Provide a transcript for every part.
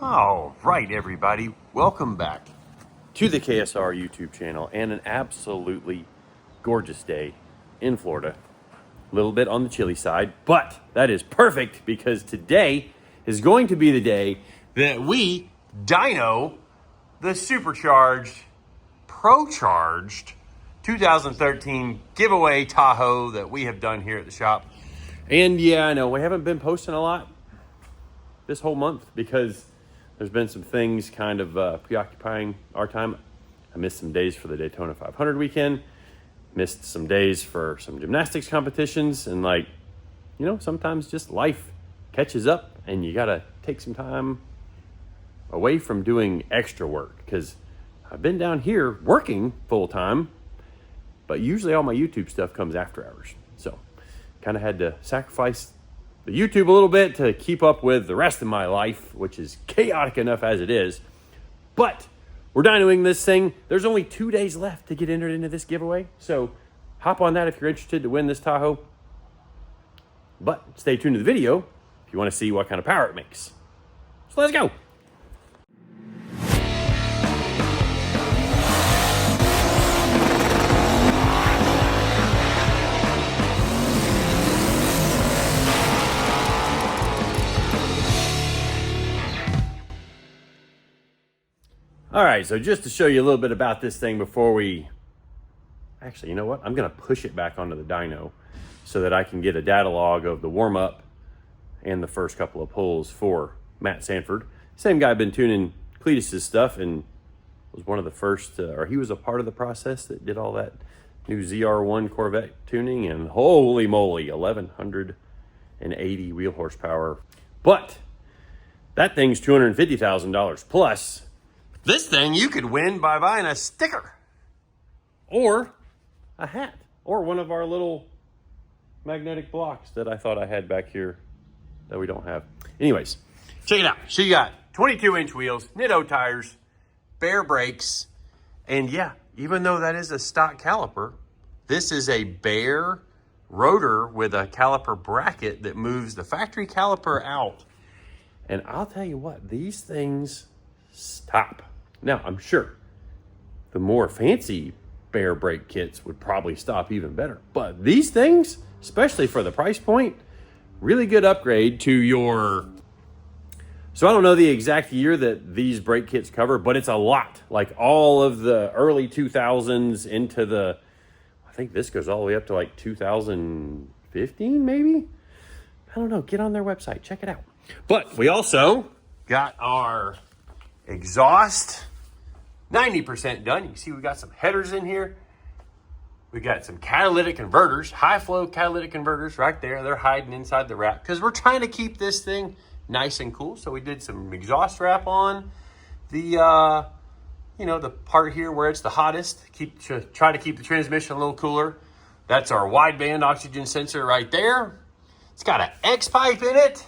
All right, everybody, welcome back to the KSR YouTube channel and an absolutely gorgeous day in Florida. A little bit on the chilly side, but that is perfect because today is going to be the day that we dyno the supercharged, pro-charged 2013 giveaway Tahoe that we have done here at the shop. And yeah, I know we haven't been posting a lot this whole month because there's been some things kind of preoccupying our time. I missed some days for the Daytona 500 weekend, missed some days for some gymnastics competitions, and sometimes just life catches up and you gotta take some time away from doing extra work, because I've been down here working full time, but usually all my YouTube stuff comes after hours. So kind of had to sacrifice the YouTube a little bit to keep up with the rest of my life, which is chaotic enough as it is. But we're dynoing this thing. There's only 2 days left to get entered into this giveaway, so hop on that if you're interested to win this Tahoe. But stay tuned to the video if you want to see what kind of power it makes. So let's go. All right, so just to show you a little bit about this thing before we... Actually, you know what? I'm going to push it back onto the dyno so that I can get a data log of the warm-up and the first couple of pulls for Matt Sanford. Same guy been tuning Cletus's stuff and was one of the first, or he was a part of the process that did all that new ZR1 Corvette tuning, and holy moly, 1,180 wheel horsepower. But that thing's $250,000 plus. This thing you could win by buying a sticker or a hat or one of our little magnetic blocks that I thought I had back here that we don't have. Anyways, check it out. So you got 22-inch wheels, Nitto tires, bare brakes, and yeah, even though that is a stock caliper, this is a bare rotor with a caliper bracket that moves the factory caliper out. And I'll tell you what, these things stop. Now, I'm sure the more fancy bare brake kits would probably stop even better. But these things, especially for the price point, really good upgrade to your... So I don't know the exact year that these brake kits cover, but it's a lot. Like all of the early 2000s into the... I think this goes all the way up to like 2015, maybe? I don't know. Get on their website. Check it out. But we also got our exhaust 90% done. You can see we got some headers in here. We got some catalytic converters, high flow catalytic converters right there. They're hiding inside the wrap because we're trying to keep this thing nice and cool. So we did some exhaust wrap on the the part here where it's the hottest. Try to keep the transmission a little cooler. That's our wideband oxygen sensor right there. It's got an X pipe in it.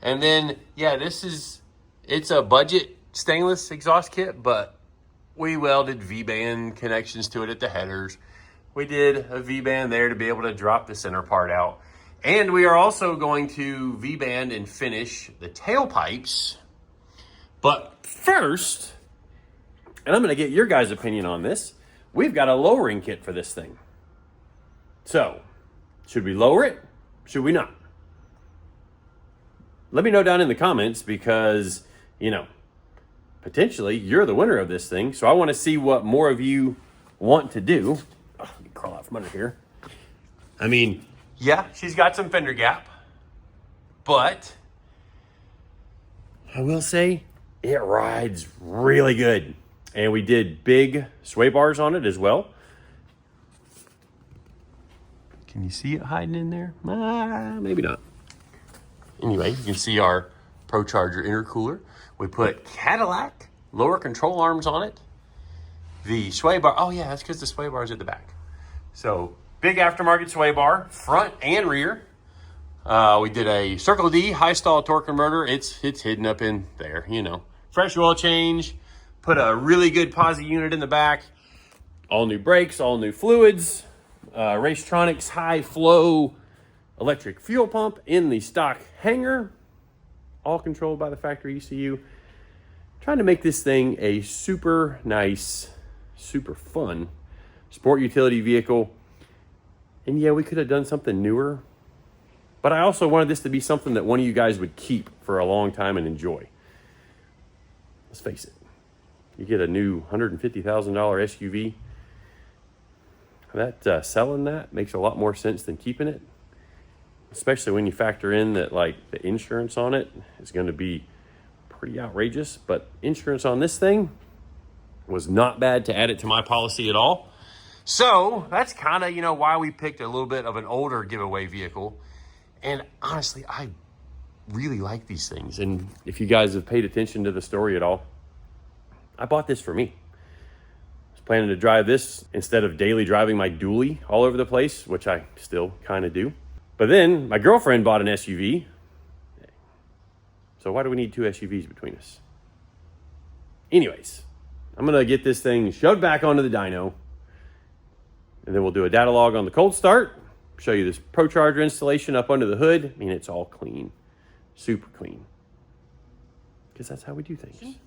And then, yeah, it's a budget stainless exhaust kit, but we welded V-band connections to it at the headers. We did a V-band there to be able to drop the center part out. And we are also going to V-band and finish the tailpipes. But first, and I'm going to get your guys' opinion on this, we've got a lowering kit for this thing. So, should we lower it? Should we not? Let me know down in the comments because, potentially you're the winner of this thing. So I want to see what more of you want to do. Oh, let me crawl out from under here. I mean, yeah, she's got some fender gap, but I will say it rides really good. And we did big sway bars on it as well. Can you see it hiding in there? Maybe not. Anyway, you can see our Pro Charger intercooler. We put Cadillac lower control arms on it. The sway bar, oh yeah, that's because the sway bar is at the back. So big aftermarket sway bar, front and rear. We did a Circle D high stall torque converter. It's hidden up in there, Fresh oil change. Put a really good posi unit in the back. All new brakes, all new fluids. Racetronics high flow electric fuel pump in the stock hanger. all controlled by the factory ECU. Trying to make this thing a super nice, super fun sport utility vehicle. And yeah, we could have done something newer, but I also wanted this to be something that one of you guys would keep for a long time and enjoy. Let's face it, you get a new $150,000 SUV, that selling that makes a lot more sense than keeping it, especially when you factor in that like the insurance on it is going to be pretty outrageous. But insurance on this thing was not bad to add it to my policy at all. So that's kind of, you know, why we picked a little bit of an older giveaway vehicle. And honestly, I really like these things. And if you guys have paid attention to the story at all, I bought this for me. I was planning to drive this instead of daily driving my dually all over the place, which I still kind of do. But then my girlfriend bought an SUV. So why do we need two SUVs between us? Anyways, I'm going to get this thing shoved back onto the dyno. And then we'll do a data log on the cold start. Show you this ProCharger installation up under the hood. I mean, it's all clean. Super clean. Because that's how we do things.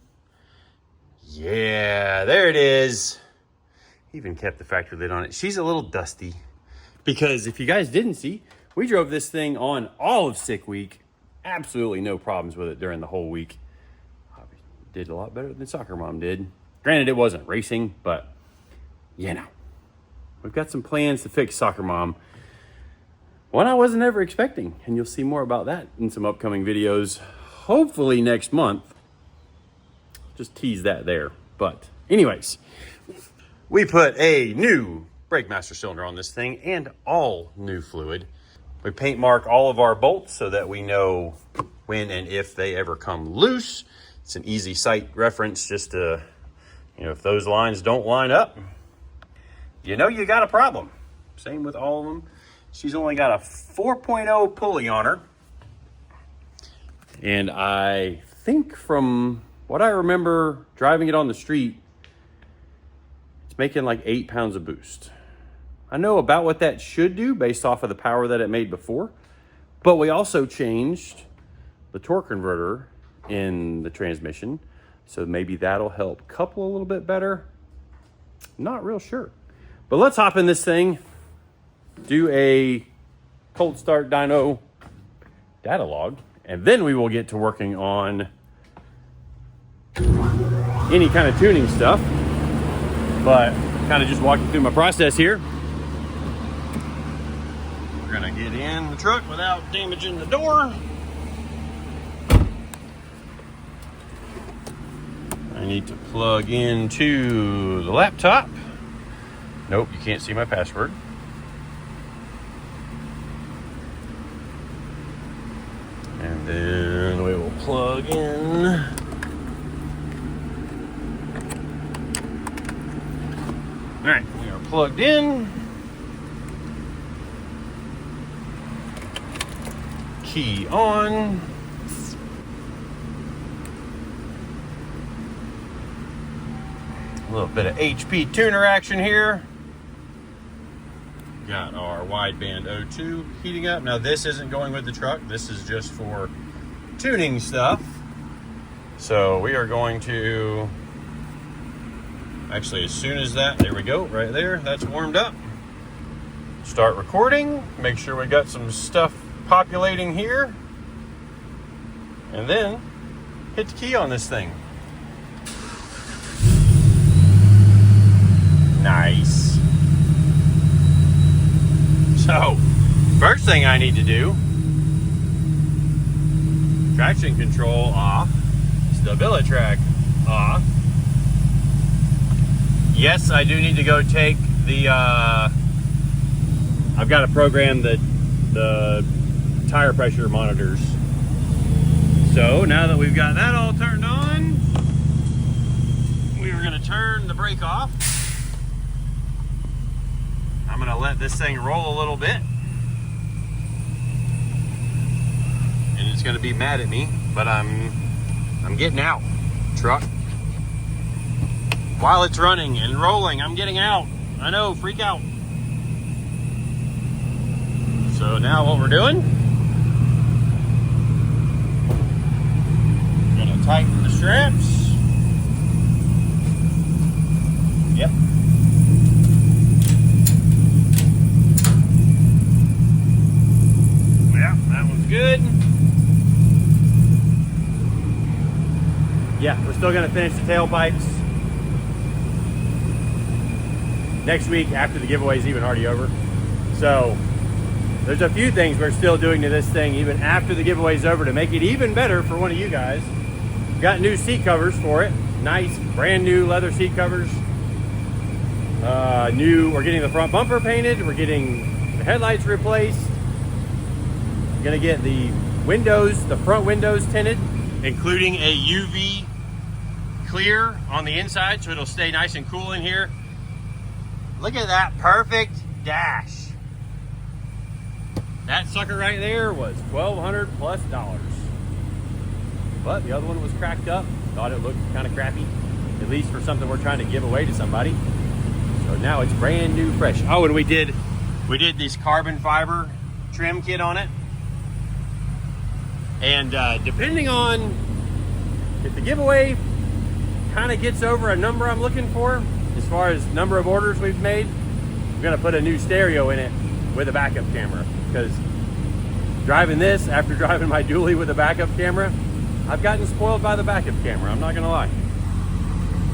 Yeah, there it is. Even kept the factory lid on it. She's a little dusty. Because if you guys didn't see, we drove this thing on all of sick week. Absolutely no problems with it during the whole week. Did a lot better than Soccer Mom did. Granted, it wasn't racing, but you know. We've got some plans to fix Soccer Mom. One I wasn't ever expecting, and you'll see more about that in some upcoming videos, hopefully next month. Just tease that there. But anyways, we put a new brake master cylinder on this thing and all new fluid. We paint mark all of our bolts so that we know when and if they ever come loose. It's an easy sight reference just to, you know, if those lines don't line up, you know you got a problem. Same with all of them. She's only got a 4.0 pulley on her. And I think from what I remember driving it on the street, it's making like 8 pounds of boost. I know about what that should do based off of the power that it made before, but we also changed the torque converter in the transmission, so maybe that'll help couple a little bit better. Not real sure. But let's hop in this thing, do a cold start dyno data log, and then we will get to working on any kind of tuning stuff. But kind of just walking through my process here. We're gonna get in the truck without damaging the door. I need to plug into the laptop. Nope, you can't see my password. And then we will plug in. All right, we are plugged in. Key on. A little bit of HP tuner action here. Got our wideband O2 heating up. Now this isn't going with the truck. This is just for tuning stuff. So we are going to, actually as soon as that, there we go, right there, that's warmed up. Start recording, make sure we got some stuff populating here. And then hit the key on this thing. Nice. So, first thing I need to do, traction control off, StabiliTrak off. Yes, I do need to go take the, I've got to program the tire pressure monitors. So now that we've got that all turned on, we are going to turn the brake off. I'm going to let this thing roll a little bit. And it's going to be mad at me, but I'm getting out, truck. While it's running and rolling, I'm getting out. I know, freak out. So now what we're doing, straps. Yep. Yeah, that one's good. Yeah, we're still gonna finish the tailpipes next week after the giveaway's even already over. So there's a few things we're still doing to this thing even after the giveaway's over to make it even better for one of you guys. Got new seat covers for it. Nice, brand new leather seat covers. We're getting the front bumper painted. We're getting the headlights replaced. Gonna get the windows, the front windows tinted, including a UV clear on the inside so it'll stay nice and cool in here. Look at that perfect dash. That sucker right there was $1,200 plus. But the other one was cracked up. Thought it looked kind of crappy, at least for something we're trying to give away to somebody. So now it's brand new, fresh. Oh, and we did this carbon fiber trim kit on it. And depending on if the giveaway kind of gets over a number I'm looking for, as far as number of orders we've made, I'm gonna put a new stereo in it with a backup camera, because driving this after driving my dually with a backup camera, I've gotten spoiled by the backup camera, I'm not gonna lie.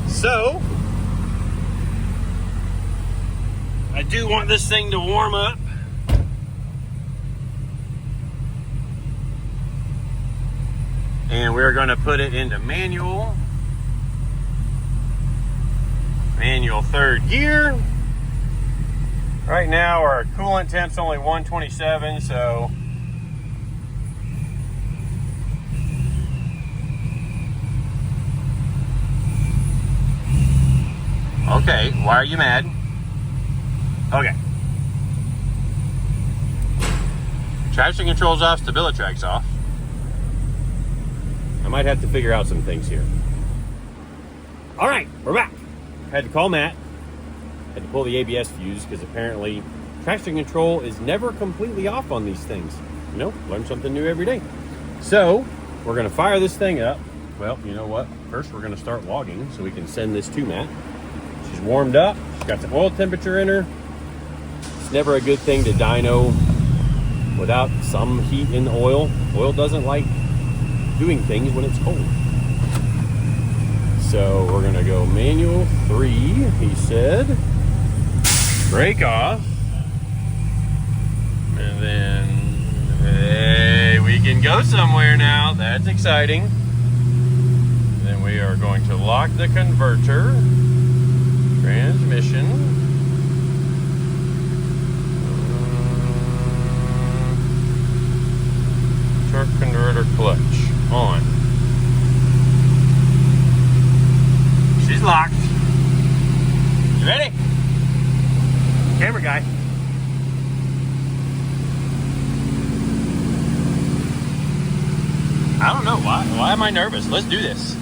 So I do want this thing to warm up. And we're gonna put it into manual third gear. Right now our coolant temp's only 127, so okay, why are you mad? Okay. Traction control's off, stabilitrack's off. I might have to figure out some things here. All right, we're back. Had to call Matt. Had to pull the ABS fuse because apparently traction control is never completely off on these things. You know, learn something new every day. So we're gonna fire this thing up. Well, you know what? First we're gonna start logging so we can send this to Matt. She's warmed up. She's got some oil temperature in her. It's never a good thing to dyno without some heat in the oil. Oil doesn't like doing things when it's cold. So we're gonna go manual 3, he said. Brake off. And then, hey, we can go somewhere now. That's exciting. Then we are going to lock the converter. Transmission. Torque converter clutch on. She's locked. You ready? Camera guy. I don't know why. Why am I nervous? Let's do this.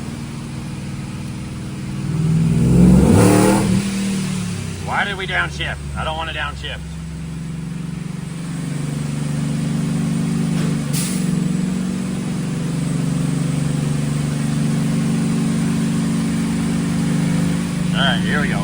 Why did we downshift? I don't want to downshift. All right, here we go.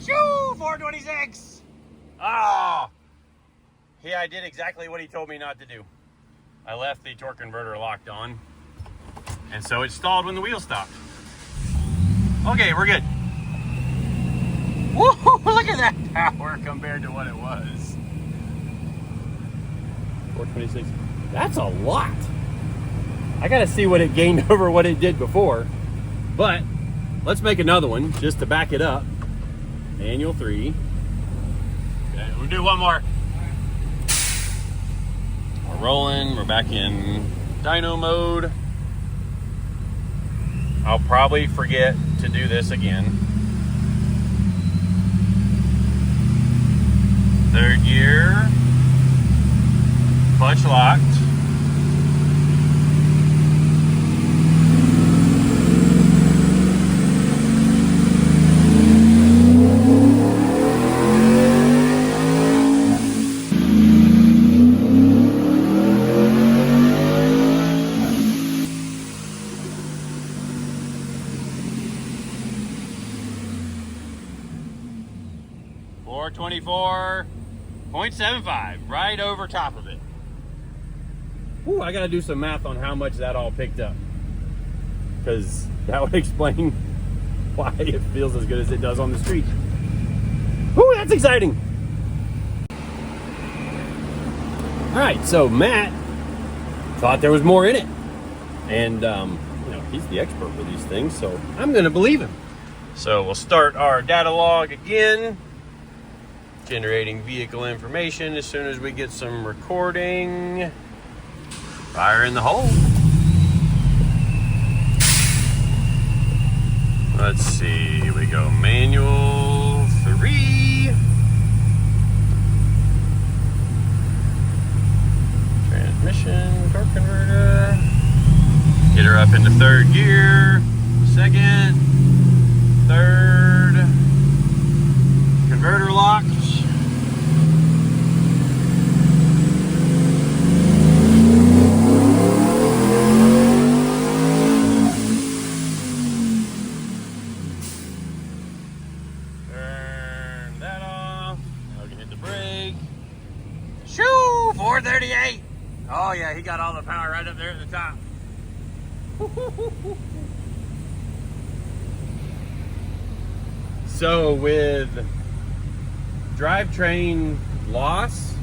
Shoo, 426. Oh, yeah, I did exactly what he told me not to do. I left the torque converter locked on, and so it stalled when the wheel stopped. Okay, we're good. Woo, look at that power compared to what it was. 426. That's a lot. I gotta see what it gained over what it did before. But let's make another one just to back it up. Manual 3. Okay, we'll do one more. We're rolling. We're back in dyno mode. I'll probably forget to do this again. Third gear, clutch locked. 424.75, right over top of it. Ooh, I gotta do some math on how much that all picked up, because that would explain why it feels as good as it does on the street. Ooh, that's exciting. All right, so Matt thought there was more in it, and you know, he's the expert with these things, so I'm gonna believe him. So we'll start our data log again, generating vehicle information as soon as we get some recording. Fire in the hole. Let's see, we go manual 3. Transmission, torque converter. Get her up into third gear. Second, third. Converter locks. Turn that off. Now we can hit the brake. Shoo! 438. Oh yeah, he got all the power right up there at the top. So with drivetrain loss,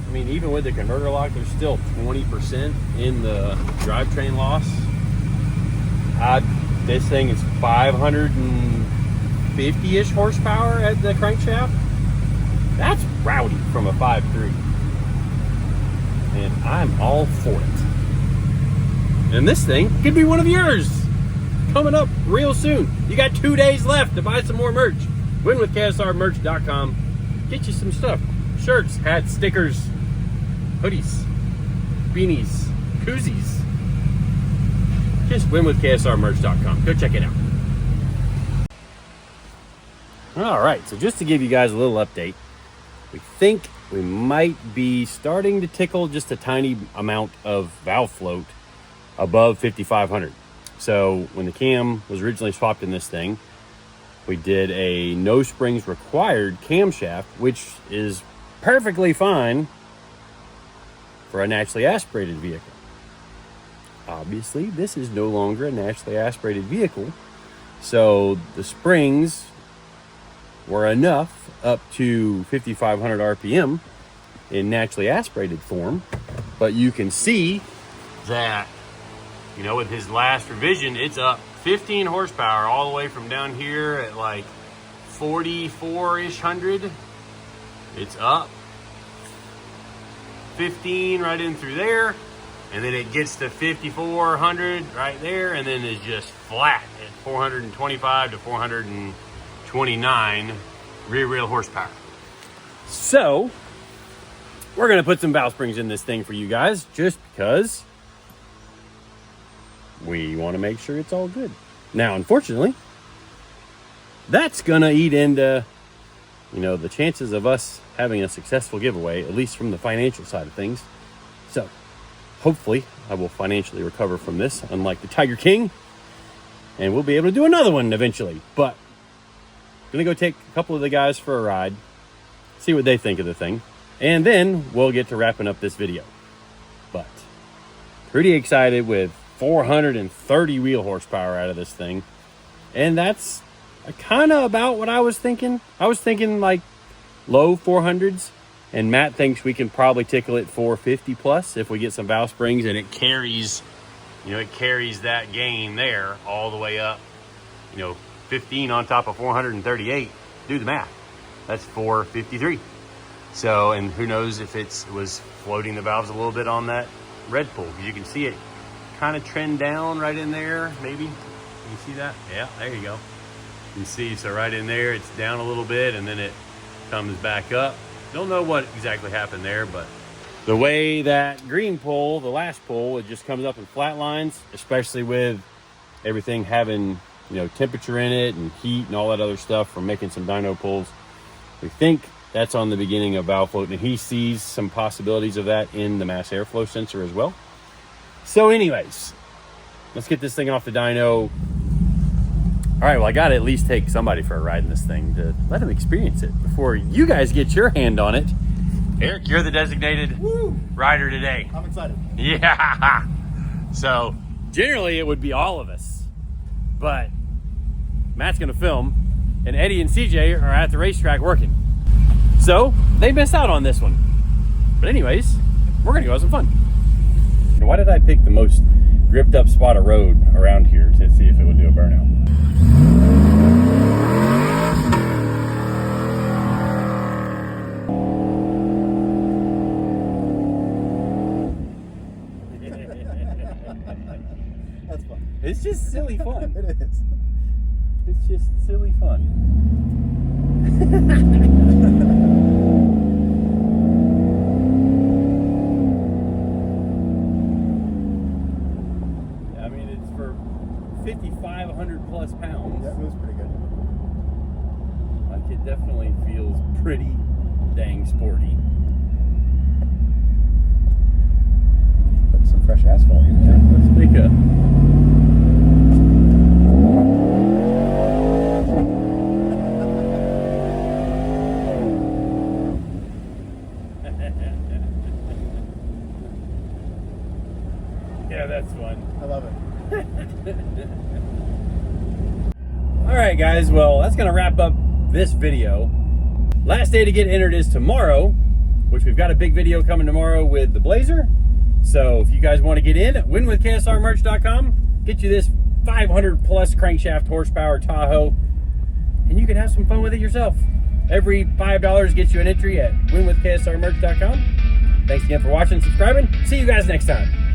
I mean, even with the converter lock, there's still 20% in the drivetrain loss. This thing is 550-ish horsepower at the crankshaft. That's rowdy from a 5.3. And I'm all for it. And this thing could be one of yours. Coming up real soon. You got 2 days left to buy some more merch. winwithksrmerch.com. Get you some stuff. Shirts, hats, stickers, hoodies, beanies, koozies. Just winwithksrmerch.com. Go check it out. All right, so just to give you guys a little update, we think we might be starting to tickle just a tiny amount of valve float above 5,500. So when the cam was originally swapped in this thing, we did a no springs required camshaft, which is perfectly fine for a naturally aspirated vehicle. Obviously, this is no longer a naturally aspirated vehicle, so the springs were enough up to 5,500 RPM in naturally aspirated form, but you can see that, you know, with his last revision, it's up 15 horsepower all the way from down here at like 44-ish hundred. It's up 15 right in through there, and then it gets to 5,400 right there, and then it's just flat at 425 to 429 rear wheel horsepower. So we're gonna put some valve springs in this thing for you guys, just because we want to make sure it's all good. Now, unfortunately, that's gonna eat into, you know, the chances of us having a successful giveaway, at least from the financial side of things. So hopefully I will financially recover from this, unlike the Tiger King, and we'll be able to do another one eventually. But I'm gonna go take a couple of the guys for a ride, see what they think of the thing, and then we'll get to wrapping up this video. But pretty excited with 430 wheel horsepower out of this thing, and that's kind of about what I was thinking. I was thinking like low 400s, and Matt thinks we can probably tickle it 450 plus if we get some valve springs, and it carries, you know, it carries that gain there all the way up, you know, 15 on top of 438. Do the math. That's 453. So, and who knows if it was floating the valves a little bit on that red pull, because you can see it kind of trend down right in there. Maybe you see that? Yeah, there you go. You can see, so right in there it's down a little bit, and then it comes back up. Don't know what exactly happened there, but the way that green pull, the last pull, it just comes up in flat lines, especially with everything having, you know, temperature in it and heat and all that other stuff from making some dyno pulls. We think that's on the beginning of valve float, and he sees some possibilities of that in the mass airflow sensor as well. So anyways, let's get this thing off the dyno, All right, well, I got to at least take somebody for a ride in this thing to let them experience it before you guys get your hand on it. Eric, you're the designated rider today. I'm excited. Yeah. So generally it would be all of us, but Matt's going to film, and Eddie and CJ are at the racetrack working. So they missed out on this one. But anyways, we're going to go have some fun. Why did I pick the most gripped up spot of road around here to see if it would do a burnout? That's fun. It's just silly fun. It is. It's just silly fun. I mean, it's for 5,500 plus pounds. That moves pretty good. Like, it definitely feels pretty dang sporty. Put some fresh asphalt in there. Let's make a... Yeah, that's fun. I love it. All right, guys. Well, that's going to wrap up this video. Last day to get entered is tomorrow, which we've got a big video coming tomorrow with the Blazer. So if you guys want to get in, winwithksrmerch.com. Get you this 500 plus crankshaft horsepower Tahoe, and you can have some fun with it yourself. Every $5 gets you an entry at winwithksrmerch.com. Thanks again for watching and subscribing. See you guys next time.